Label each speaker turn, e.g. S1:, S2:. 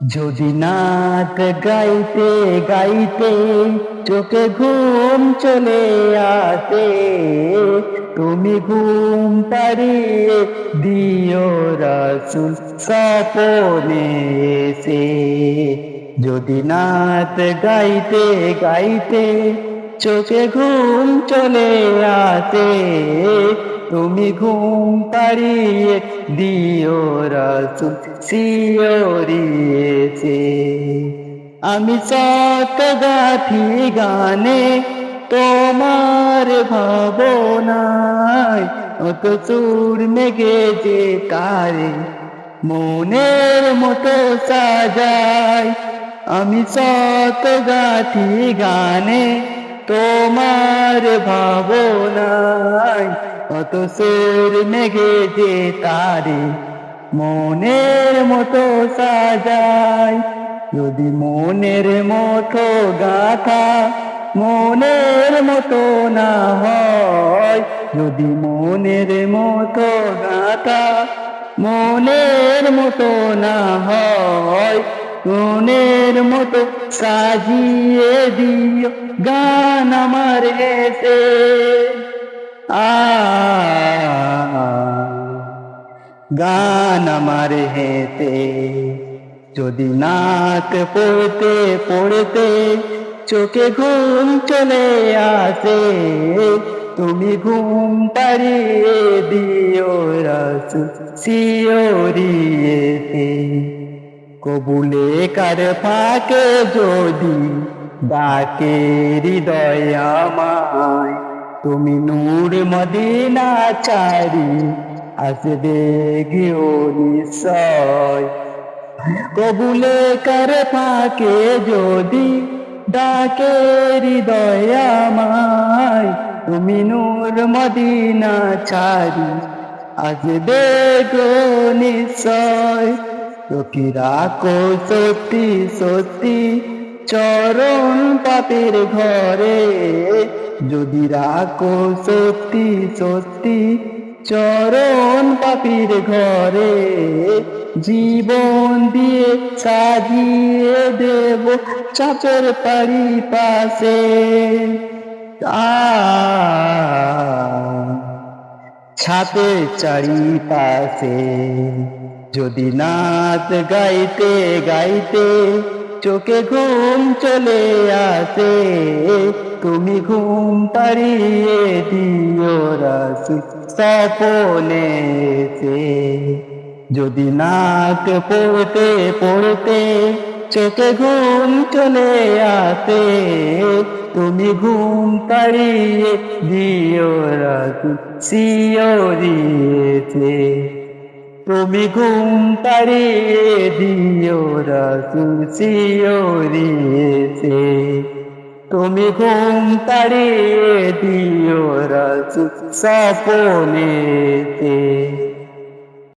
S1: যদি নাচ গাইতে গাইতে চোখে ঘুম চলে আসে, তুমি ঘুম পাড়িয়ে দিও রাসূল স্বপনে এসে। যদি নাচ গাইতে গাইতে চোখে ঘুম চলে আসে, তুমি ঘুম পাড়িয়ে দিও রাসূল শিয়রিয়েছে। আমি সত গাথি গানে তোমার ভাবনায়, অত সুর মেঘেছে তারে মনের মতো সাজায়। আমি সত গাথি গানে তোমার ভাবনায়, অত সুর মেঘেছে তারে মনের মতো সাজায়। যদি মনের মতো গাথা মনের মতো না হয়, যদি মনের মতো গাথা মনের মতো না হয়, মনের মতো সাজিয়ে দিও গান আমার এসে। গান আমার হেতে। যদি নাচ পড়তে পড়তে চোখে ঘুম চলে আসে, তুমি ঘুম পাড়িয়ে দিও রাসূল শিয়রিয়েছে। কবুলে কার ফাঁকে যদি ডাকে হৃদয় আমায়, তুমি নূর মদিনা চারি আসবে গিও নিশ্চয়। কবুলে কার ফাঁকে যদি ডাকে হৃদয় আমায়, তুমি নূর মদিনা ছাড়ি আসবে গো নিশ্চয়। চোখে রাখো সত্যি সত্যি চরণ পাপের ঘরে, যদি রাখো সত্যি সত্যি চরণ পাপীর ঘরে, জীবন দিয়ে সাজিয়ে দেব চাচর পাড়ি পাশে। ছাপে চারিপাশে যদি নাচ গাইতে গাইতে চোখে ঘুম চলে আসে, তুমি ঘুম পাড়িয়ে দিও রাসূল স্বপনে এসে। যদি নাচ পড়তে পড়তে চোখে ঘুম চলে আসে, তুমি ঘুম পাড়িয়ে দিও রাসূল শিয়রিয়েছে। তুমি ঘুম পাড়িয়ে দিও রাসূল শিয়রিয়েছে। তুমি ঘুম পাড়িয়ে দিও রাসূল স্বপনেতে।